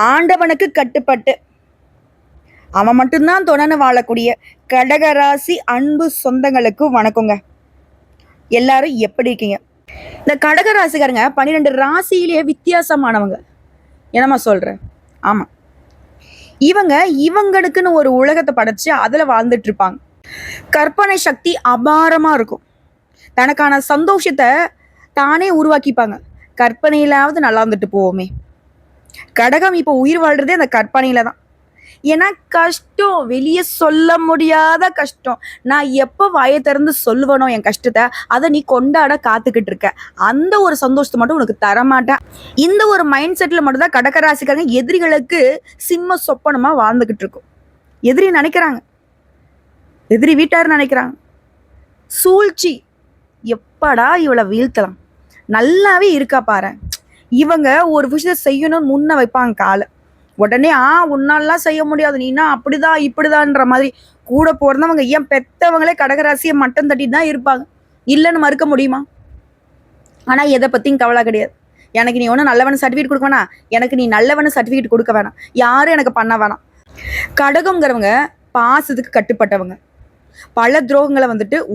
ஆண்டவனுக்கு கட்டுப்பட்டு அவன் மட்டும்தான் தொடர்ந்து வாழக்கூடிய கடகராசி அன்பு சொந்தங்களுக்கு வணக்கங்க. எல்லாரும் எப்படி இருக்கீங்க? இந்த கடகராசிக்காரங்க 12 ராசியிலேயே வித்தியாசமானவங்க. என்னம்மா சொல்ற? ஆமா, இவங்களுக்குன்னு ஒரு உலகத்தை படைச்சு அதுல வாழ்ந்துட்டு இருப்பாங்க. கற்பனை சக்தி அபாரமா இருக்கும். தனக்கான சந்தோஷத்தை தானே உருவாக்கிப்பாங்க. கற்பனையிலாவது நல்லா இருந்துட்டு போவோமே. கடகம் இப்போ உயிர் வாழ்றதே அந்த கற்பனையில தான். ஏன்னா கஷ்டம் வெளியே சொல்ல முடியாத கஷ்டம். நான் எப்போ வாயை திறந்து சொல்லுவனோ என் கஷ்டத்தை, அதை நீ கொண்டாட காத்துக்கிட்டு இருக்க. அந்த ஒரு சந்தோஷத்தை மட்டும் உனக்கு தரமாட்டேன். இந்த ஒரு மைண்ட் செட்ல மட்டும் தான் கடகராசிக்காரங்க எதிரிகளுக்கு சிம்ம சொப்பனமா வாழ்ந்துகிட்டு இருக்கும். எதிரி நினைக்கிறாங்க, எதிரி வீட்டார் நினைக்கிறாங்க, சூழ்ச்சி எப்படா இவளை வீழ்த்தலாம், நல்லாவே இருக்கா பாரு. இவங்க ஒரு விஷயத்தை செய்யணும்னு முன்ன வைப்பாங்க காலை. உடனே உன்னாலாம் செய்ய முடியாது, நீனா அப்படிதான் இப்படிதான்ற மாதிரி கூட போறதவங்க ஏன் பெத்தவங்களே கடகராசியை மட்டம் தட்டிட்டு தான் இருப்பாங்க. இல்லைன்னு மறுக்க முடியுமா? ஆனா எதை பத்தியும் கவலை கிடையாது. எனக்கு நீ ஒன்றும் நல்லவன சர்டிஃபிகேட் கொடுக்க வேணாம், எனக்கு நீ நல்லவன சர்டிஃபிகேட் கொடுக்க வேணாம், யாரும் எனக்கு பண்ண வேணாம். கடகங்கிறவங்க பாசத்துக்கு கட்டுப்பட்டவங்க. பல துரோகங்களை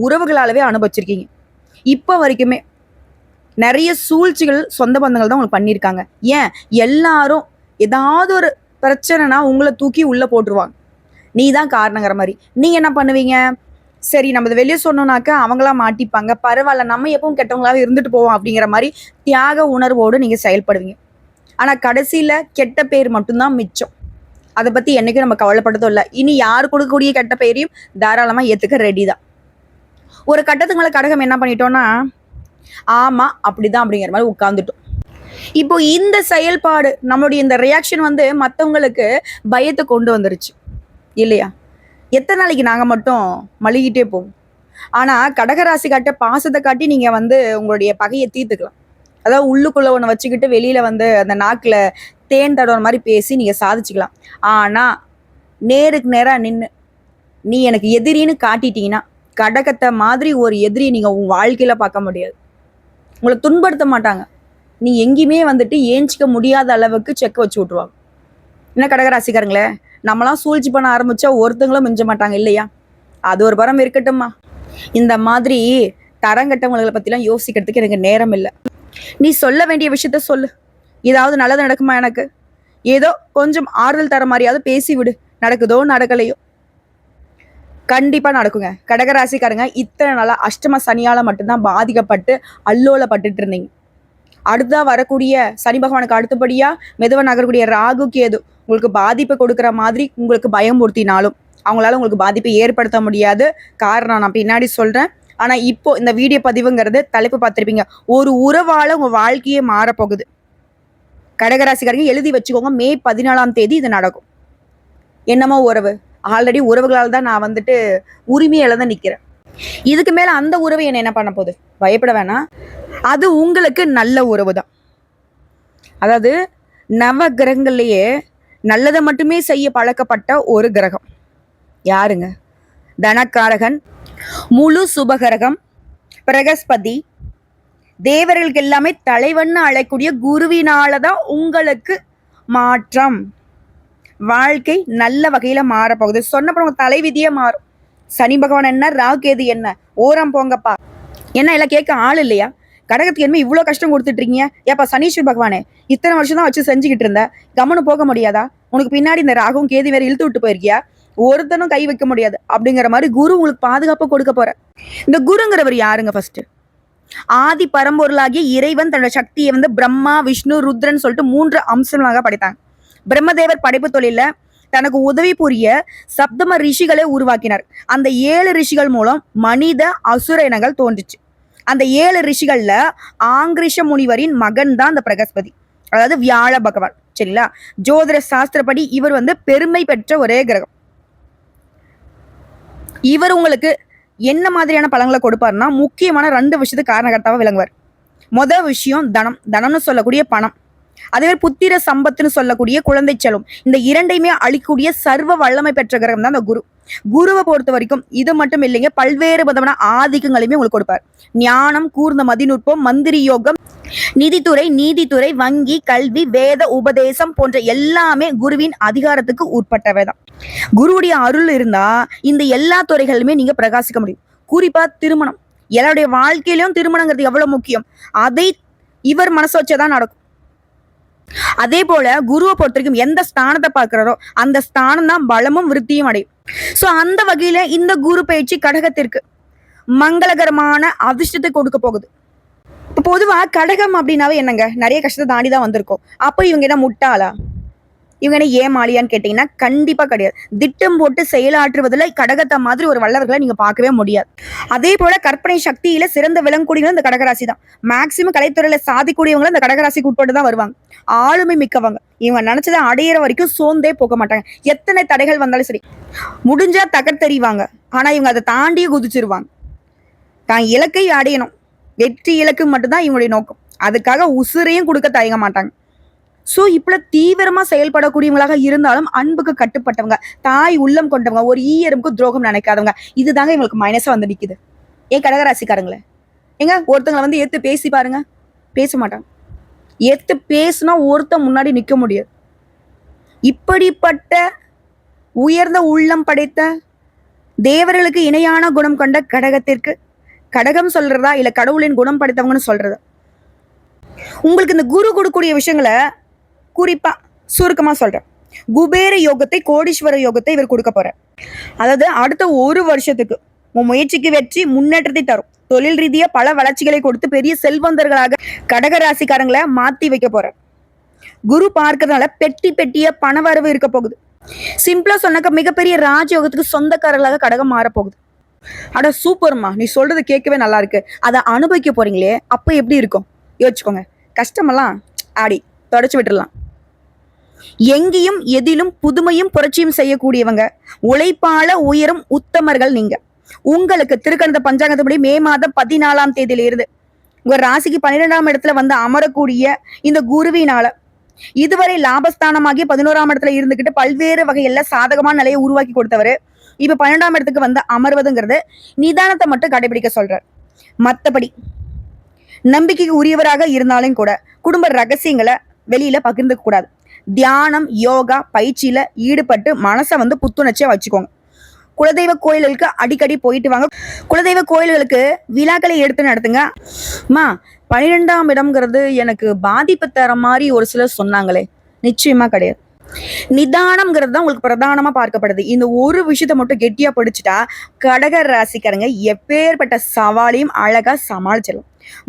உறவுகளாலவே அனுபவிச்சிருக்கீங்க. இப்போ வரைக்குமே நிறைய சூழ்ச்சிகள் சொந்த பந்தங்கள் தான் உங்களுக்கு பண்ணியிருக்காங்க. ஏன் எல்லாரும் ஏதாவது ஒரு பிரச்சனைனா உங்களை தூக்கி உள்ள போட்டுருவாங்க. நீ தான் காரணங்கிற மாதிரி. நீங்க என்ன பண்ணுவீங்க? சரி, நம்ம வெளியே சொன்னோம்னாக்கா அவங்களா மாட்டிப்பாங்க, பரவாயில்ல நம்ம எப்பவும் கெட்டவங்களாவே இருந்துட்டு போவோம் அப்படிங்கிற மாதிரி தியாக உணர்வோடு நீங்க செயல்படுவீங்க. ஆனா கடைசியில கெட்ட பேர் மட்டும்தான் மிச்சம். அதை பத்தி என்னைக்கும் நம்ம கவலைப்பட்டதும் இல்லை. இனி யார் கொடுக்கக்கூடிய கெட்ட பெயரையும் தாராளமா ஏத்துக்க ரெடி தான். ஒரு கட்டத்துக்கு மேல கடகம் என்ன பண்ணிட்டோம்னா, ஆமா அப்படிதான் அப்படிங்கிற மாதிரி உட்கார்ந்துட்டோம். இப்போ இந்த செயல்பாடு நம்மளுடைய இந்த ரியாக்ஷன் மற்றவங்களுக்கு பயத்தை கொண்டு வந்துருச்சு இல்லையா? எத்தனை நாளைக்கு நாங்க மட்டும் மழுகிட்டே போவோம்? ஆனா கடகராசி காட்ட பாசத்தை காட்டி நீங்க உங்களுடைய பகையை தீர்த்துக்கலாம். அதாவது உள்ளுக்குள்ள ஒன்று வச்சுக்கிட்டு வெளியில அந்த நாக்குல தேன் தடவை மாதிரி பேசி நீங்க சாதிச்சுக்கலாம். ஆனா நேருக்கு நேரா நின்று நீ எனக்கு எதிரின்னு காட்டிட்டீங்கன்னா, கடகத்தை மாதிரி ஒரு எதிரியை நீங்க உங்க வாழ்க்கையில பார்க்க முடியாது. உங்களை துன்படுத்த மாட்டாங்க. நீ எங்கேயுமே ஏஞ்சிக்க முடியாத அளவுக்கு செக்க வச்சு விட்ருவாங்க. என்ன கடகராசிக்காரங்களே, நம்மளாம் சூழ்ச்சி பண்ண ஆரம்பிச்சா ஒருத்தங்களும் மிஞ்ச மாட்டாங்க இல்லையா? அது ஒரு புறம் இருக்கட்டும்மா. இந்த மாதிரி தரங்கட்டவங்களை பற்றிலாம் யோசிக்கிறதுக்கு எனக்கு நேரம் இல்லை. நீ சொல்ல வேண்டிய விஷயத்த சொல்லு. ஏதாவது நல்லது நடக்குமா? எனக்கு ஏதோ கொஞ்சம் ஆறுதல் தர மாதிரியாவது பேசி விடு. நடக்குதோ நடக்கலையோ கண்டிப்பா நடக்குங்க. கடகராசிக்காரங்க இத்தனை நாளா அஷ்டம சனியால மட்டும்தான் பாதிக்கப்பட்டு அல்லோலப்பட்டுட்டு இருந்தீங்க. அடுத்தா வரக்கூடிய சனி பகவானுக்கு அடுத்தபடியா மெதுவா நகரக்கூடிய ராகு கேது உங்களுக்கு பாதிப்பை கொடுக்குற மாதிரி உங்களுக்கு பயமுறுத்தினாலும் அவங்களால உங்களுக்கு பாதிப்பை ஏற்படுத்த முடியாது. காரணம் நான் பின்னாடி சொல்றேன். ஆனா இப்போ இந்த வீடியோ பதிவுங்கிறது தலைப்பு பார்த்திருப்பீங்க, ஒரு உறவால உங்க வாழ்க்கையே மாறப்போகுது. கடகராசிக்காரங்க எழுதி வச்சுக்கோங்க, மே 14ஆம் தேதி இது நடக்கும். என்னமோ உறவு, ஆல்ரெடி உறவுகளால் தான் நான் உரிமையில தான் நிக்கிறேன். இதுக்கு மேல அந்த உறவு என்ன பண்ண போகுது? பயப்பட வேணாம். அது உங்களுக்கு நல்ல உறவு தான். அதாவது நவ கிரகங்கள்லயே நல்லதை மட்டுமே செய்ய பழக்கப்பட்ட ஒரு கிரகம் யாருங்க? தனக்காரகன், முழு சுபகிரகம் பிரகஸ்பதி, தேவர்களுக்கு எல்லாமே தலைவன்னு அழைக்கூடிய குருவினாலதான் உங்களுக்கு மாற்றம். வாழ்க்கை நல்ல வகையில மாறப்போகுது. சொன்னப்பறம் உங்க தலைவிதியே மாறும். சனி பகவான் என்ன, ராகேது என்ன, ஓரம் போங்கப்பா. என்ன எல்லாம் கேட்க ஆள் இல்லையா? கடகத்துக்கு என்ன இவ்வளோ கஷ்டம் கொடுத்துட்டு இருக்கீங்க? ஏப்பா சனீஸ்வர் பகவானே, இத்தனை வருஷம் தான் வச்சு செஞ்சுக்கிட்டு இருந்த, கவனம் போக முடியாதா? உனக்கு பின்னாடி இந்த ராகவும் கேது வேற இழுத்து விட்டு போயிருக்கியா? ஒருத்தனும் கை வைக்க முடியாது அப்படிங்கிற மாதிரி குரு உங்களுக்கு பாதுகாப்பு கொடுக்க போற. இந்த குருங்கிறவர் யாருங்க? ஃபர்ஸ்ட் ஆதி பரம்பொருளாகிய இறைவன் தன்னோட சக்தியை பிரம்மா, விஷ்ணு, ருத்ரன் சொல்லிட்டு 3 அம்சங்களாக படைத்தாங்க. பிரம்மதேவர் படைப்பு தொழில தனக்கு உதவி புரிய சப்தம ரிஷிகளை உருவாக்கினார். அந்த 7 ரிஷிகள் மூலம் மனித அசுர இனங்கள் தோன்றுச்சு. அந்த 7 ரிஷிகள்ல ஆங்கிரிஷ முனிவரின் மகன் தான் அந்த பிரகஸ்பதி, அதாவது வியாழ பகவான். சரிங்களா? ஜோதிட சாஸ்திரப்படி இவர் பெருமை பெற்ற ஒரே கிரகம். இவர் உங்களுக்கு என்ன மாதிரியான பலன்களை கொடுப்பாருன்னா, முக்கியமான 2 விஷயத்துக்கு காரணகர்த்தாவா விளங்குவார். முதல் விஷயம் தனம். தனம்னு சொல்லக்கூடிய பணம். அதே மாதிரி புத்திர சம்பத்துன்னு சொல்லக்கூடிய குழந்தை செல்வம், இந்த இரண்டையுமே அளிக்கக்கூடிய சர்வ வல்லமை பெற்ற கிரகம் தான் அந்த குரு. குருவை பொறுத்த வரைக்கும் இது மட்டும் இல்லைங்க, பல்வேறு விதமான ஆதிக்கங்களையுமே உங்களுக்கு கொடுப்பார். ஞானம், கூர்ந்த மதிநுட்பம், மந்திரி யோகம், நிதித்துறை, நீதித்துறை, வங்கி, கல்வி, வேத உபதேசம் போன்ற எல்லாமே குருவின் அதிகாரத்துக்கு உட்பட்டவை தான். குருவுடைய அருள் இருந்தா இந்த எல்லா துறைகளுமே நீங்க பிரகாசிக்க முடியும். குறிப்பா திருமணம், எல்லாருடைய வாழ்க்கையிலும் திருமணங்கிறது எவ்வளவு முக்கியம், அதை இவர் மனசு வச்சதான் நடக்கும். அதே போல குருவை பொறுத்த வரைக்கும் எந்த ஸ்தானத்தை பார்க்கிறாரோ அந்த ஸ்தானம் தான் பலமும் விருத்தியும் அடையும். சோ அந்த வகையில இந்த குரு பயிற்சி கடகத்திற்கு மங்களகரமான அதிர்ஷ்டத்தை கொடுக்க போகுது. இப்போ பொதுவா கடகம் அப்படின்னாவே என்னங்க, நிறைய கஷ்டத்தை தாண்டி தான் வந்திருக்கோம். அப்போ இவங்க என்ன முட்டாளா, இவங்க என்ன ஏமாளியான்னு கேட்டீங்கன்னா கண்டிப்பா கிடையாது. திட்டம் போட்டு செயலாற்றுவதில் கடகத்தை மாதிரி ஒரு வல்லவர்களை நீங்க பார்க்கவே முடியாது. அதே போல கற்பனை சக்தியில சிறந்த விளங்கக்கூடியவங்க இந்த கடகராசி தான். மேக்சிமம் கலைத்துறையில சாதிக்கூடியவங்களும் இந்த கடகராசிக்கு உட்பட்டு தான் வருவாங்க. ஆளுமை மிக்கவங்க, இவங்க நினைச்சதை அடையிற வரைக்கும் சோர்ந்தே போக மாட்டாங்க. எத்தனை தடைகள் வந்தாலும் சரி முடிஞ்சா தகர்த்தெறிவாங்க. ஆனா இவங்க அதை தாண்டியே குதிச்சிருவாங்க. தான் இலக்கை அடையணும், வெற்றி இலக்கு மட்டும்தான் இவங்களுடைய நோக்கம். அதுக்காக உசுரையும் கொடுக்க தயங்க மாட்டாங்க. ஸோ இப்படி தீவிரமா செயல்படக்கூடியவங்களாக இருந்தாலும் அன்புக்கு கட்டுப்பட்டவங்க, தாய் உள்ளம் கொண்டவங்க, ஒரு ஈயரும்புக்கு துரோகம் நினைக்காதவங்க, இதுதாங்க இவங்களுக்கு மைனஸா வந்து நிக்குது. ஏன் கடகராசிக்காரங்களே, ஏங்க ஒருத்தங்களை வந்து ஏத்து பேசி பாருங்க, பேச மாட்டாங்க. ஏத்து பேசுனா ஒருத்தன் முன்னாடி நிக்க முடியாது. இப்படிப்பட்ட உயர்ந்த உள்ளம் படைத்த தேவர்களுக்கு இணையான குணம் கொண்ட கடகத்திற்கு கடகம் சொல்றதா இல்ல கடவுளின் குணம் படைத்தவங்கன்னு சொல்றதா? உங்களுக்கு இந்த குரு கொடுக்கக்கூடிய விஷயங்களை குறிப்பா சுருக்கமா சொல்றேன். குபேர யோகத்தை, கோடீஸ்வர யோகத்தை இவர் கொடுக்க போற. அதாவது அடுத்த ஒரு வருஷத்துக்கு உன் முயற்சிக்கு வெற்றி, முன்னேற்றத்தை தரும். தொழில் ரீதியா பல வளர்ச்சிகளை கொடுத்து பெரிய செல்வந்தர்களாக கடகராசிக்காரங்களை மாத்தி வைக்க போற. குரு பார்க்கறதுனால பெட்டி பெட்டிய பணவரவு இருக்க போகுது. சிம்பிளா சொன்னாக்க மிகப்பெரிய ராஜயோகத்துக்கு சொந்தக்காரர்களாக கடகம் மாற போகுது. அட சூப்பர்மா, நீ சொல்றது கேட்கவே நல்லா இருக்கு. அதை அனுபவிக்க போறீங்களே, அப்ப எப்படி இருக்கும் யோசிச்சுக்கோங்க. கஷ்டமெல்லாம் ஆடி தொடச்சு விட்டுடலாம். எங்கேயும் எதிலும் புதுமையும் புரட்சியும் செய்யக்கூடியவங்க, உழைப்பால உயரும் உத்தமர்கள் நீங்க. உங்களுக்கு திருக்கணித பஞ்சாங்கத்துப்படி மே மாதம் 14ஆம் தேதியில இருந்து உங்க ராசிக்கு 12ஆம் இடத்துல வந்து அமரக்கூடிய இந்த குருவினால இதுவரை லாபஸ்தானமாகி 11ஆம் இடத்துல இருந்துகிட்டு பல்வேறு வகையில சாதகமான நிலையை உருவாக்கி கொடுத்தவரு இப்ப 12ஆம் இடத்துக்கு வந்து அமர்வதுங்கிறது நிதானத்தை மட்டும் கடைபிடிக்க சொல்றார். மற்றபடி நம்பிக்கைக்கு உரியவராக இருந்தாலும் கூட குடும்ப ரகசியங்களை வெளியில பகிர்ந்துக்க கூடாது. தியானம், யோகா பயிற்சியில ஈடுபட்டு மனசை வந்து புத்துணர்ச்சியா வச்சுக்கோங்க. குலதெய்வ கோயில்களுக்கு அடிக்கடி போயிட்டு வாங்க. குலதெய்வ கோயில்களுக்கு விழாக்களை எடுத்து நடத்துங்க. 12ஆம் இடம்ங்கிறது எனக்கு பாதிப்பு தர மாதிரி ஒரு சிலர் சொன்னாங்களே, நிச்சயமா கிடையாது. நிதானம்ங்கிறது தான் உங்களுக்கு பிரதானமா பார்க்கப்படுது. இந்த ஒரு விஷயத்த மட்டும் கெட்டியா படிச்சுட்டா கடக ராசிக்காரங்க எப்பேற்பட்ட சவாலையும் அழகா சமாளிச்சிடலாம்.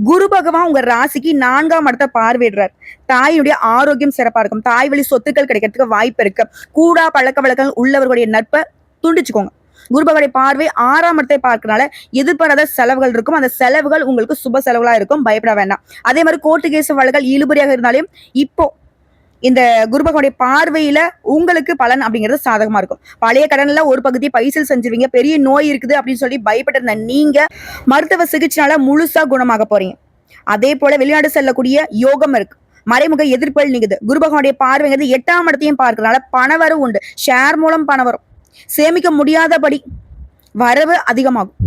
குரு பகவான் உங்க ராசிக்கு 4ஆம் இடத்தை பார்வையிடுறார். தாயினுடைய ஆரோக்கியம் சிறப்பா இருக்கும். தாய் வழி சொத்துக்கள் கிடைக்கிறதுக்கு வாய்ப்பு இருக்கு. கூடா பழக்க வழக்கங்கள் உள்ளவர்களுடைய நட்பை துண்டிச்சுக்கோங்க. குரு பகவானுடைய பார்வை 6ஆம் இடத்தை பார்க்கறனால எதிர்பாராத செலவுகள் இருக்கும். அந்த செலவுகள் உங்களுக்கு சுப செலவுகளா இருக்கும், பயப்பட வேண்டாம். அதே மாதிரி கோர்ட்டு கேஸ் வழக்குகள் இழுபறியாக இருந்தாலும் இப்போ இந்த குரு பகவானுடைய பார்வையில உங்களுக்கு பலன் அப்படிங்கிறது சாதகமா இருக்கும். பழைய கடன்ல ஒரு பகுதியை பைசல் செஞ்சிருவீங்க. பெரிய நோய் இருக்குது அப்படின்னு சொல்லி பயப்பட்டிருந்த நீங்க மருத்துவ சிகிச்சைனால முழுசா குணமாக போறீங்க. அதே போல வெளிநாடு செல்லக்கூடிய யோகம் இருக்கு. மறைமுக எதிர்ப்புகள் நீங்குது. குரு பகவானுடைய பார்வைங்கிறது 8ஆம் இடத்தையும் பார்க்கறதுனால பணவரவு உண்டு. ஷேர் மூலம் பணம் வரும். சேமிக்க முடியாதபடி வரவு அதிகமாகும்.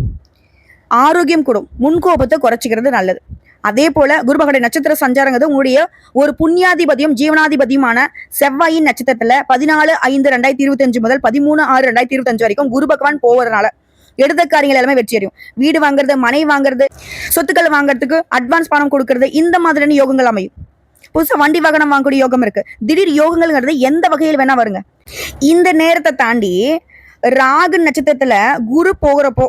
ஆரோக்கியம் கூடும். முன்கோபத்தை குறைச்சிக்கிறது நல்லது. அதே போல குரு பகவானுடைய நட்சத்திர சஞ்சாரங்கிறது உங்களுடைய ஒரு புண்ணியாதிபதியும் ஜீவனாதிபதியுமான செவ்வாயின் நட்சத்திரத்துல 14/5/2025 முதல் 13/6/2025 வரைக்கும் குரு பகவான் போவதனால எடுத்த காரியங்கள் எல்லாமே வெற்றி அடையும். வீடு வாங்குறது, மனை வாங்குறது, சொத்துக்கள் வாங்குறதுக்கு அட்வான்ஸ் பணம் கொடுக்கறது, இந்த மாதிரியான யோகங்கள் அமையும். புதுசா வண்டி வாகனம் வாங்கக்கூடிய யோகம் இருக்கு. திடீர் யோகங்கள்ங்கிறது எந்த வகையில் வேணா வருங்க. இந்த நேரத்தை தாண்டி ராகு நட்சத்திரத்துல குரு போகிறப்போ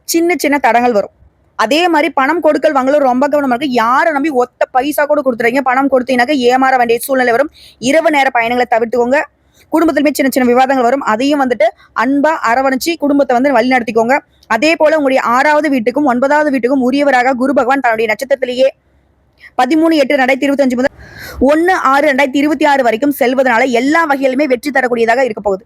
சின்ன சின்ன தடங்கள் வரும். அதே மாதிரி பணம் கொடுக்கல் வாங்கலும் ரொம்ப கவனமா இருக்கு. யாரை நம்பி ஒத்த பைசா கூட கொடுத்துறீங்க, பணம் கொடுத்தீங்கன்னாக்க ஏமாற வேண்டிய சூழ்நிலை வரும். இரவு நேர பயணங்களை தவிர்த்துக்கோங்க. குடும்பத்திலுமே சின்ன சின்ன விவாதங்கள் வரும். அதையும் வந்துட்டு அன்பா அரவணைச்சு குடும்பத்தை வந்து வழி நடத்திக்கோங்க. அதே போல உங்களுடைய 6வது வீட்டுக்கும் 9வது வீட்டுக்கும் உரியவராக குரு பகவான் தன்னுடைய நட்சத்திரத்திலேயே 13/8/2025 முதல் 1/6/2026 வரைக்கும் செல்வதனால எல்லா வகையிலுமே வெற்றி தரக்கூடியதாக இருக்க போகுது.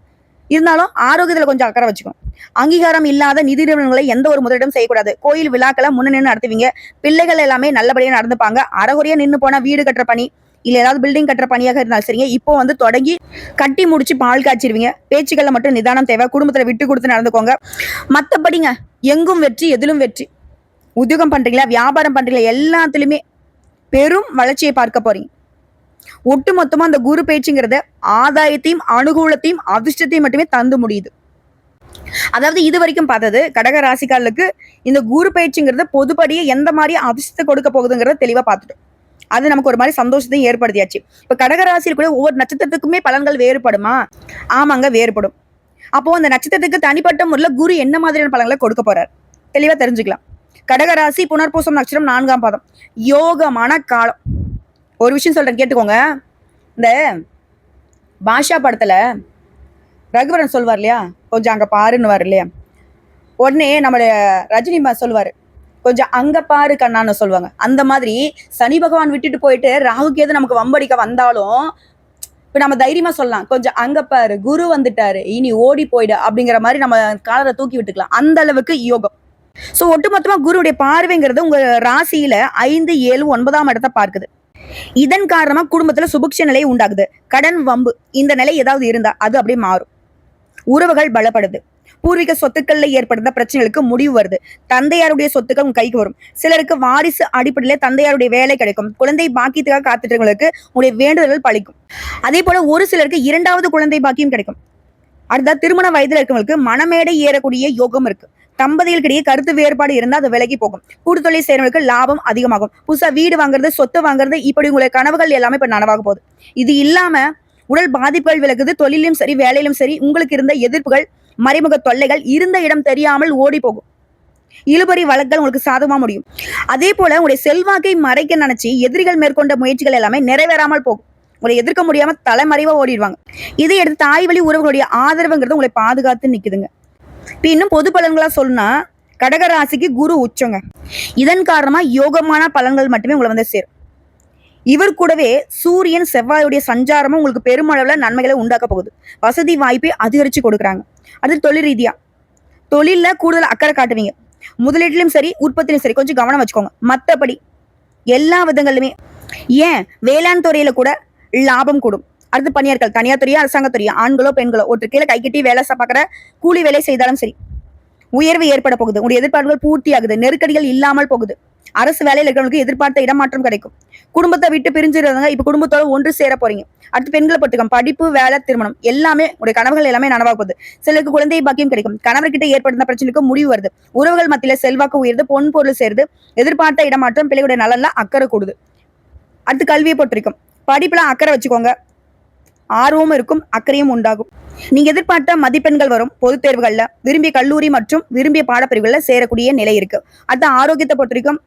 இருந்தாலும் ஆரோக்கியத்துல கொஞ்சம் அக்கறை வச்சுக்கணும். அங்கீகாரம் இல்லாத நிதி நிறுவனங்களை எந்த ஒரு முதலிடம் செய்யக்கூடாது. கோயில் விழாக்களை முன்ன நின்று நடத்துவீங்க. பிள்ளைகள் எல்லாமே நல்லபடியா நடந்துப்பாங்க. அறகுறையா நின்று போனா வீடு கட்டுற பணி, இல்ல ஏதாவது பில்டிங் கட்டுற பணியாக இருந்தாலும் சரிங்க, இப்போ வந்து தொடங்கி கட்டி முடிச்சு பால் காய்ச்சிருவீங்க. பேச்சுக்கள்ல மட்டும் நிதானம் தேவை. குடும்பத்துல விட்டு கொடுத்து நடந்துக்கோங்க. மத்தபடிங்க எங்கும் வெற்றி, எதிலும் வெற்றி. உத்தியோகம் பண்றீங்களா, வியாபாரம் பண்றீங்களா, எல்லாத்துலயுமே பெரும் வளர்ச்சியை பார்க்க போறீங்க. ஒட்டுமொத்தமா அந்த குரு பேச்சுங்கிறத ஆதாயத்தையும் அனுகூலத்தையும் அதிர்ஷ்டத்தையும் மட்டுமே தந்து முடியுது. அதாவது இது வரைக்கும் பார்த்தது கடக ராசிக்காரர்களுக்கு இந்த குரு பயிற்சிங்கிறது பொதுப்படியே எந்த மாதிரி அதிர்ஷ்டத்தை கொடுக்க போகுதுங்கிறத தெளிவா பார்த்துட்டோம். அது நமக்கு ஒரு மாதிரி சந்தோஷத்தையும் ஏற்படுத்தியாச்சு. இப்ப கடகராசியில் கூட ஒவ்வொரு நட்சத்திரத்துக்குமே பலன்கள் வேறுபடுமா? ஆமாங்க, வேறுபடும். அப்போ அந்த நட்சத்திரத்துக்கு தனிப்பட்ட முறையில குரு என்ன மாதிரியான பலன்களை கொடுக்க போறார் தெளிவா தெரிஞ்சுக்கலாம். கடகராசி புனர்பூசம் நட்சத்திரம் 4ஆம் பாதம், யோகமான காலம். ஒரு விஷயம் சொல்றேன் கேட்டுக்கோங்க. இந்த பாஷா படத்துல ரகுவரன் சொல்வார் இல்லையா, கொஞ்சம் அங்க பாருன்னு இல்லையா, உடனே நம்மளுடைய ரஜினி சொல்லுவாரு, கொஞ்சம் அங்க பாரு கண்ணான்னு சொல்லுவாங்க. அந்த மாதிரி சனி பகவான் விட்டுட்டு போயிட்டு ராகுக்கு எது நமக்கு வம்படிக்க வந்தாலும் இப்ப நம்ம தைரியமா சொல்லலாம், கொஞ்சம் அங்க பாரு குரு வந்துட்டாரு இனி ஓடி போயிடு அப்படிங்கிற மாதிரி நம்ம காலரை தூக்கி விட்டுக்கலாம். அந்த அளவுக்கு யோகம். சோ ஒட்டுமொத்தமா குருவுடைய பார்வைங்கிறது உங்க ராசியில 5, 7, 9ஆம் இடத்தை பார்க்குது. இதன் காரணமா குடும்பத்துல சுபிக்ஷ நிலை உண்டாகுது. கடன் வம்பு இந்த நிலை ஏதாவது இருந்தா அது அப்படியே மாறும். உறவுகள் பலப்படுது. பூர்வீக சொத்துக்கள்ல ஏற்படுத்த பிரச்சனைகளுக்கு முடிவு வருது. தந்தையாருடைய சொத்துக்கள் உங்க கைக்கு வரும். சிலருக்கு வாரிசு அடிப்படையில தந்தையாருடைய வேலை கிடைக்கும். குழந்தை பாக்கியத்துக்காக காத்துட்டவங்களுக்கு உங்களுடைய வேண்டுதல்கள் பலிக்கும். அதே போல ஒரு சிலருக்கு 2வது குழந்தை பாக்கியம் கிடைக்கும். அடுத்த திருமண வயதுல இருக்கவங்களுக்கு மனமேடை ஏறக்கூடிய யோகம் இருக்கு. தம்பதிகளுக்கிடையே கருத்து வேறுபாடு இருந்தா அது விலகி போகும். கூட்டுத்தொழில் செய்யறவங்களுக்கு லாபம் அதிகமாகும். புதுசா வீடு வாங்குறது, சொத்து வாங்குறது, இப்படி உங்களுடைய கனவுகள் எல்லாமே இப்ப நனவாக போகுது. இது இல்லாம உடல் பாதிப்புகள் விலகுது. தொழிலும் சரி, வேலையிலும் சரி, உங்களுக்கு இருந்த எதிர்ப்புகள், மறைமுக தொல்லைகள் இருந்த இடம் தெரியாமல் ஓடி போகும். இழுபறி வழக்குகள் உங்களுக்கு சாதகமா முடியும். அதே போல உங்களுடைய செல்வாக்கை மறைக்க நினைச்சு எதிரிகள் மேற்கொண்ட முயற்சிகள் எல்லாமே நிறைவேறாமல் போகும். உங்களை எதிர்க்க முடியாம தலைமறைவா ஓடிடுவாங்க. இதை எடுத்து தாய் வழி உறவுகளுடைய ஆதரவுங்கிறது உங்களை பாதுகாத்து நிக்குதுங்க. இன்னும் பொது பலன்களா சொல்லணும்னா கடகராசிக்கு குரு உச்சங்க. இதன் காரணமா யோகமான பலன்கள் மட்டுமே உங்களை வந்து சேரும். இவர் கூடவே சூரியன் செவ்வாயுடைய சஞ்சாரமும் உங்களுக்கு பெருமளவுல நன்மைகளை உண்டாக்க போகுது. வசதி வாய்ப்பை அதிகரிச்சு கொடுக்குறாங்க. அது தொழில் ரீதியா தொழில்ல கூடுதல் அக்கறை காட்டுவீங்க. முதலீட்டிலும் சரி, உற்பத்திலும் சரி கொஞ்சம் கவனம் வச்சுக்கோங்க. மற்றபடி எல்லா விதங்களுமே ஏன் வேளாண் துறையில கூட லாபம் கூடும். அடுத்து பணியாட்கள், தனியார் துறையா அரசாங்க துறையா, ஆண்களோ பெண்களோ ஒருத்தர் கீழே கை கட்டி வேலை பார்க்குற கூலி வேலை செய்தாலும் சரி உயர்வு ஏற்பட போகுது. உங்களுடைய எதிர்பார்ப்புகள் பூர்த்தி ஆகுது. நெருக்கடிகள் இல்லாமல் போகுது. அரசு வேலையில் இருக்கிறவங்களுக்கு எதிர்பார்த்த இடமாற்றம் கிடைக்கும். குடும்பத்தை விட்டு பிரிஞ்சிருந்தாங்க, இப்ப குடும்பத்தோட ஒன்று சேர போறீங்க. அடுத்து பெண்களை பொறுத்துக்கம் படிப்பு, வேலை, திருமணம் எல்லாமே உடைய கனவுகள் எல்லாமே நனவாக போகுது. சிலருக்கு குழந்தை பாக்கியம் கிடைக்கும். கணவர்கிட்ட ஏற்படுத்த பிரச்சனைக்கு முடிவு வருது. உறவுகள் மத்தியில செல்வாக்கு உயர்ந்து, பொன் பொருள் சேருது. எதிர்பார்த்த இடமாற்றம், பிள்ளைகளுடைய நலன்ல அக்கறை கூடுது. அடுத்து கல்வியை பொறுத்திருக்கும். படிப்புல அக்கறை வச்சுக்கோங்க. ஆர்வமும் இருக்கும், அக்கறையும் உண்டாகும். நீங்க எதிர்பார்த்த மதிப்பெண்கள் வரும். பொது தேர்வுகள்ல விரும்பிய கல்லூரி மற்றும் விரும்பிய பாடப்பிரிவுகள்ல சேரக்கூடிய நிலை இருக்கு. அடுத்த ஆரோக்கியத்தை பொறுத்திருக்கும்.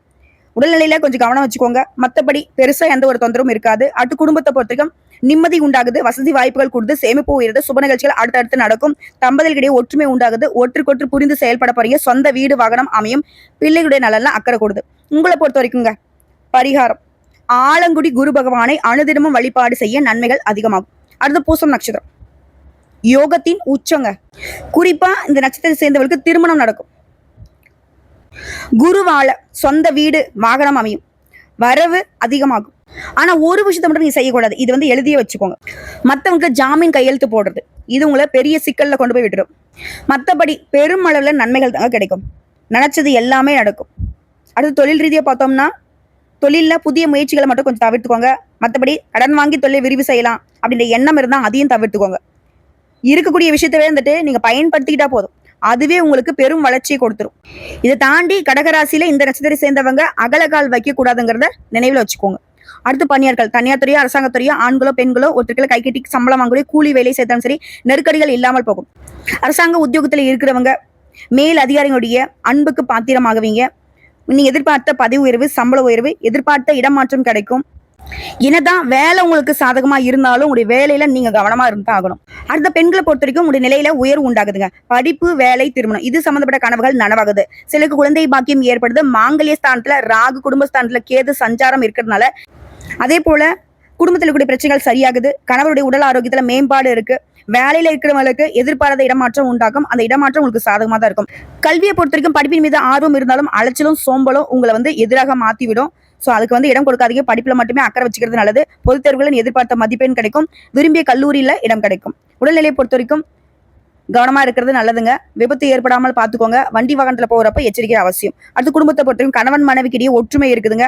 உடல்நிலையில கொஞ்சம் கவனம் வச்சுக்கோங்க. மற்றபடி பெருசா எந்த ஒரு தொந்தரவும் இருக்காது. அடுத்து குடும்பத்தை பொறுத்திருக்கும். நிம்மதி உண்டாகுது. வசதி வாய்ப்புகள் கூடுது. சேமிப்பு உயருது. சுப நிகழ்ச்சிகள் அடுத்தடுத்து நடக்கும். தம்பதிகளிடையே ஒற்றுமை உண்டாகுது. ஒற்றுக்கொற்று புரிந்து செயல்பட போறீங்க. சொந்த வீடு, வாகனம் அமையும். பிள்ளைகளுடைய நலன்ல அக்கறை கூடுது. உங்களை பொறுத்த வரைக்குங்க பரிகாரம் ஆலங்குடி குரு பகவானை அனுதினமும் வழிபாடு செய்ய நன்மைகள் அதிகமாகும். அடுத்து பூசம் நட்சத்திரம், யோகத்தின் உச்சங்க. குறிப்பா இந்த நட்சத்திரத்தை சேர்ந்தவர்களுக்கு திருமணம் நடக்கும். குருவால சொந்த வீடு, வாகனம் அமையும். வரவு அதிகமாகும். ஆனா ஒரு விஷயத்த மட்டும் நீங்க செய்யக்கூடாது. இது வந்து எழுதியே வச்சுக்கோங்க. மத்தவங்க ஜாமீன் கையெழுத்து போடுறது, இது உங்களை பெரிய சிக்கல்ல கொண்டு போய் விட்டுரும். மற்றபடி பெரும் அளவுல நன்மைகள் தாங்க கிடைக்கும். நினைச்சது எல்லாமே நடக்கும். அடுத்து தொழில் ரீதியா பார்த்தோம்னா தொழில புதிய முயற்சிகளை மட்டும் கொஞ்சம் தவிர்த்துக்கோங்க. மற்றபடி கடன் வாங்கி தொழிலை விரிவு செய்யலாம் அப்படின்ற எண்ணம் இருந்தா அதையும் தவிர்த்துக்கோங்க. இருக்கக்கூடிய விஷயத்தவே வந்துட்டு நீங்க பயன்படுத்திக்கிட்டா போதும். அதுவே உங்களுக்கு பெரும் வளர்ச்சியை கொடுத்துரும். இதை தாண்டி கடகராசியில இந்த நட்சத்திரத்தை சேர்ந்தவங்க அகலகால் வைக்க கூடாதுங்கிறத நினைவுல வச்சுக்கோங்க. அடுத்து பணியாட்கள், தனியார் துறையோ அரசாங்க துறையோ, ஆண்களோ பெண்களோ ஒருத்தருக்குள்ள கை கட்டி சம்பளம் வாங்கக்கூடிய கூலி வேலை செய்தாலும் சரி நெருக்கடிகள் இல்லாமல் போகும். அரசாங்க உத்தியோகத்துல இருக்கிறவங்க மேல் அதிகாரிகளுடைய அன்புக்கு பாத்திரமாகுவீங்க. நீங்க எதிர்பார்த்த பதவி உயர்வு, சம்பள உயர்வு, எதிர்பார்த்த இடமாற்றம் கிடைக்கும். என்னதான் வேலை உங்களுக்கு சாதகமா இருந்தாலும் உங்களுடைய வேலையில நீங்க கவனமா இருந்தா ஆகணும். அடுத்த பெண்களை பொறுத்த வரைக்கும் உங்களுடைய நிலையில உயர்வு உண்டாகுதுங்க. படிப்பு, வேலை, திருமணம் இது சம்பந்தப்பட்ட கனவுகள் நனவாகுது. சிலருக்கு குழந்தை பாக்கியம் ஏற்படுது. மாங்கல்ய ஸ்தானத்துல ராகு, குடும்பஸ்தானத்துல கேது சஞ்சாரம் இருக்கிறதுனால அதே போல குடும்பத்தில் இருக்கக்கூடிய பிரச்சனைகள் சரியாகுது. கணவருடைய உடல் ஆரோக்கியத்துல மேம்பாடு இருக்கு. வேலையில இருக்கிறவங்களுக்கு எதிர்பாராத இடமாற்றம் உண்டாகும். அந்த இடமாற்றம் உங்களுக்கு சாதகமா தான் இருக்கும். கல்வியை பொறுத்த வரைக்கும் படிப்பின் மீது ஆர்வம் இருந்தாலும் அலைச்சலும் சோம்பலும் உங்களை வந்து எதிராக மாத்திவிடும். ஸோ அதுக்கு வந்து இடம் கொடுக்காதீங்க. படிப்பில் மட்டுமே அக்கறை வச்சுக்கிறது நல்லது. பொதுத் தேர்வுகளில் எதிர்பார்த்த மதிப்பெண் கிடைக்கும். விரும்பிய கல்லூரியில் இடம் கிடைக்கும். உடல்நிலையை பொறுத்த வரைக்கும் கவனமா இருக்கிறது நல்லதுங்க. விபத்து ஏற்படாமல் பார்த்துக்கோங்க. வண்டி வாகனத்துல போறப்ப எச்சரிக்கை அவசியம். அடுத்து குடும்பத்தை பொறுத்தவரைக்கும் கணவன் மனைவிக்கு இடையே ஒற்றுமை இருக்குதுங்க.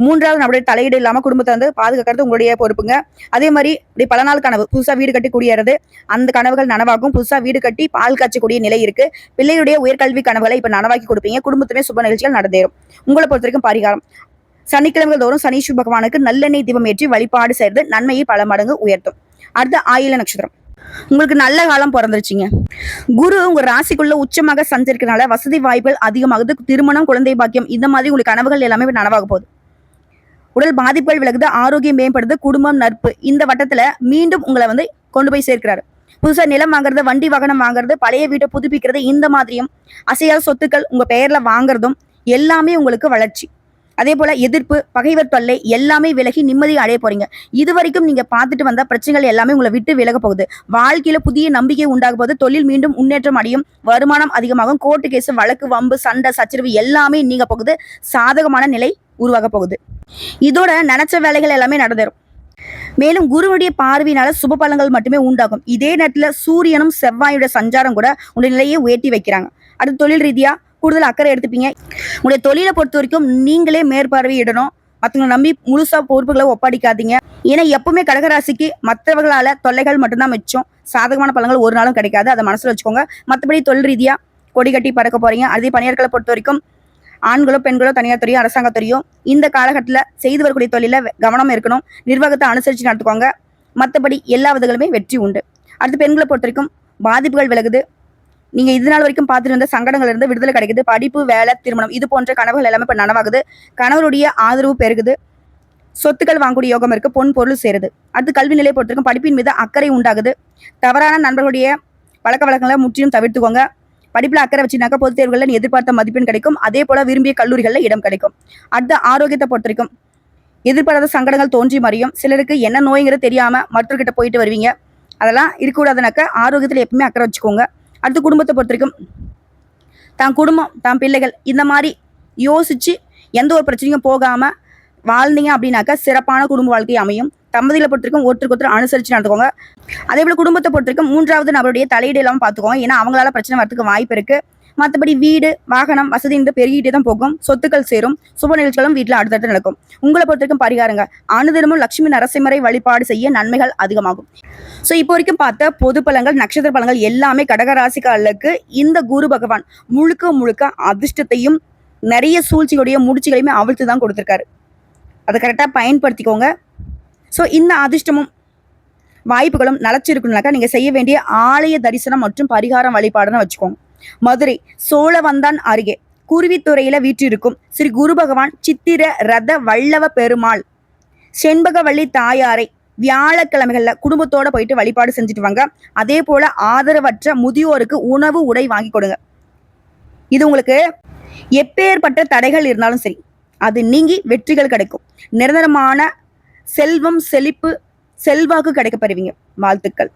மூன்றாவது நம்மளுடைய தலையீடு இல்லாம குடும்பத்தை வந்து பாதுகாக்கிறது உங்களுடைய பொறுப்புங்க. அதே மாதிரி இப்படி பல நாள் கனவு, புதுசா வீடு கட்டி குடியேறது, அந்த கனவுகள் நனவாகும். புதுசா வீடு கட்டி பால் காய்ச்சக்கூடிய நிலை இருக்கு. பிள்ளையுடைய உயர்கல்வி கனவுகளை இப்ப நனவாக்கி கொடுப்பீங்க. குடும்பத்துமே சுப நிகழ்ச்சிகள் நடந்தேறும். உங்களை பொறுத்த வரைக்கும் பரிகாரம், சனிக்கிழமைகள் தோறும் சனீஸ்வர பகவானுக்கு நல்லெண்ணெய் தீபம் ஏற்றி வழிபாடு செய்வது நன்மையை பல மடங்கு உயர்த்தும். அடுத்த ஆயில நட்சத்திரம், உங்களுக்கு நல்ல காலம் பிறந்துருச்சுங்க. குரு உங்க ராசிக்குள்ள உச்சமாக சஞ்சரிக்கிறதுனால வசதி வாய்ப்புகள் அதிகமாகுது. திருமணம், குழந்தை பாக்கியம், இந்த மாதிரி உங்களுக்கு கனவுகள் எல்லாமே நனவாக போகுது. உடல் பாதிப்புகள் விலகுது. ஆரோக்கியம் மேம்படுது. குடும்பம், நட்பு இந்த வட்டத்துல மீண்டும் உங்களை வந்து கொண்டு போய் சேர்க்கிறாரு. புதுசா நிலம் வாங்குறது, வண்டி வாகனம் வாங்குறது, பழைய வீட்டை புதுப்பிக்கிறது, இந்த மாதிரியும் அசையாத சொத்துக்கள் உங்க பெயர்ல வாங்குறதும் எல்லாமே உங்களுக்கு வளர்ச்சி. அதே போல எதிர்ப்பு, பகைவர் தொல்லை எல்லாமே விலகி நிம்மதியை அடைய போறீங்க. இது வரைக்கும் நீங்க பார்த்துட்டு வந்த பிரச்சனைகள் எல்லாமே உங்களை விட்டு விலக போகுது. வாழ்க்கையில புதிய நம்பிக்கை உண்டாக போகுது. தொழில் மீண்டும் முன்னேற்றம் அடையும். வருமானம் அதிகமாகும். கோர்ட்டு கேஸ், வழக்கு, வம்பு, சண்டை, சச்சரவு எல்லாமே நீங்க போகுது. சாதகமான நிலை உருவாக போகுது. இதோட நினைச்ச வேலைகள் எல்லாமே நடந்தேறும். மேலும் குருவுடைய பார்வையினால சுப பலன்கள் மட்டுமே உண்டாகும். இதே நேரத்துல சூரியனும் செவ்வாயோட சஞ்சாரம் கூட உங்களுடைய நிலையை உயர்த்தி வைக்கிறாங்க. அடுத்து தொழில் ரீதியா கூடுதல் அக்கறை எடுத்துப்பீங்க. உங்களுடைய தொழிலை பொறுத்த வரைக்கும் நீங்களே மேற்பார்வையிடணும். மற்றவங்களை நம்பி முழுசா பொறுப்புகளை ஒப்படைக்காதீங்க. ஏன்னா எப்பவுமே கடகராசிக்கு மற்றவர்களால தொல்லைகள் மட்டும்தான் மிச்சம். சாதகமான பலன்கள் ஒரு நாளும் கிடைக்காது. அதை மனசுல வச்சுக்கோங்க. மற்றபடி தொழில் ரீதியா கொடி கட்டி பறக்க போறீங்க. அதே பணியாட்களை பொறுத்த வரைக்கும் ஆண்களோ பெண்களோ, தனியார் துறையோ அரசாங்கத்துறையோ இந்த காலகட்டத்தில் செய்து வரக்கூடிய தொழில கவனம் இருக்கணும். நிர்வாகத்தை அனுசரித்து நடத்துக்கோங்க. மற்றபடி எல்லா விதங்களுமே வெற்றி உண்டு. அடுத்து பெண்களை பொறுத்த வரைக்கும் பாதிப்புகள் விலகுது. நீங்க இது நாள் வரைக்கும் பார்த்துட்டு இருந்த சங்கடங்கள் இருந்து விடுதலை கிடைக்குது. படிப்பு, வேலை, திருமணம் இது போன்ற கனவுகள் எல்லாமே இப்ப நனவாகுது. கணவருடைய ஆதரவு பெருகுது. சொத்துக்கள் வாங்கக்கூடிய யோகம் இருக்கு. பொன் பொருள் சேருது. அடுத்து கல்வி நிலையை பொறுத்த வரைக்கும் படிப்பின் மீது அக்கறை உண்டாகுது. தவறான நண்பர்களுடைய பழக்க வழக்கங்களை முற்றிலும் தவிர்த்துக்கோங்க. படிப்புல அக்கறை வச்சுனாக்கா பொதுத் தேர்வுகளில் எதிர்பார்த்த மதிப்பெண் கிடைக்கும். அதே போல விரும்பிய கல்லூரிகளில் இடம் கிடைக்கும். அடுத்த ஆரோக்கியத்தை பொறுத்த வரைக்கும் எதிர்பாராத சங்கடங்கள் தோன்றி மறியும். சிலருக்கு என்ன நோய்ங்கிறது தெரியாம மருத்துவர்கிட்ட போயிட்டு வருவீங்க. அதெல்லாம் இருக்கக்கூடாதுனாக்கா ஆரோக்கியத்தில் எப்பவுமே அக்கறை வச்சுக்கோங்க. அடுத்து குடும்பத்தை பொறுத்த வரைக்கும் தான் குடும்பம், தான் பிள்ளைகள் இந்த மாதிரி யோசிச்சு எந்த ஒரு பிரச்சனையும் போகாம வாழ்ந்தீங்க அப்படின்னாக்கா சிறப்பான குடும்ப வாழ்க்கை அமையும். தம்பதிகளை பொறுத்த வரைக்கும் ஒருத்தருக்கு அனுசரிச்சு நடத்துக்கோங்க. அதே போல குடும்பத்தை பொறுத்த வரைக்கும் மூன்றாவது நபருடைய தலையீடு இல்லாமல் பார்த்துக்கோங்க. ஏன்னா அவங்களால பிரச்சனை வரதுக்கு வாய்ப்பு இருக்கு. மற்றபடி வீடு, வாகனம், வசதி என்று பெருகிட்டே தான் போகும். சொத்துக்கள் சேரும். சுப நிகழ்ச்சிகளும் வீட்டில் அடுத்தடுத்து நடக்கும். உங்களை பொறுத்த வரைக்கும் பரிகாரங்க, அனுதினமும் லட்சுமி நரசிம்மரை வழிபாடு செய்ய நன்மைகள் அதிகமாகும். ஸோ இப்போ வரைக்கும் பார்த்த பொது பலன்கள், நட்சத்திர பலன்கள் எல்லாமே கடகராசிக்காரர்களுக்கு இந்த குரு பகவான் முழுக்க முழுக்க அதிர்ஷ்டத்தையும் நிறைய சூழ்ச்சிகளுடைய முடிச்சுகளையுமே அவிழ்த்து தான் கொடுத்துருக்காரு. அதை கரெக்டாக பயன்படுத்திக்கோங்க. ஸோ இந்த அதிர்ஷ்டமும் வாய்ப்புகளும் நிலச்சிருக்கணும்னாக்கா நீங்கள் செய்ய வேண்டிய ஆலய தரிசனம் மற்றும் பரிகாரம் வழிபாடுன்னு வச்சுக்கோங்க. மதுரை சோழவந்தான் அருகே குருவித்துறையில வீற்றிருக்கும் ஸ்ரீ குரு பகவான் சித்திர ரத வல்லவ பெருமாள் செண்பகவள்ளி தாயாரை வியாழக்கிழமைகள்ல குடும்பத்தோட போயிட்டு வழிபாடு செஞ்சுட்டு வாங்க. அதே போல ஆதரவற்ற முதியோருக்கு உணவு, உடை வாங்கி கொடுங்க. இது உங்களுக்கு எப்பேற்பட்ட தடைகள் இருந்தாலும் சரி அது நீங்கி வெற்றிகள் கிடைக்கும். நிரந்தரமான செல்வம், செழிப்பு, செல்வாக்கு கிடைக்க பெறுவீங்க. வாழ்த்துக்கள்.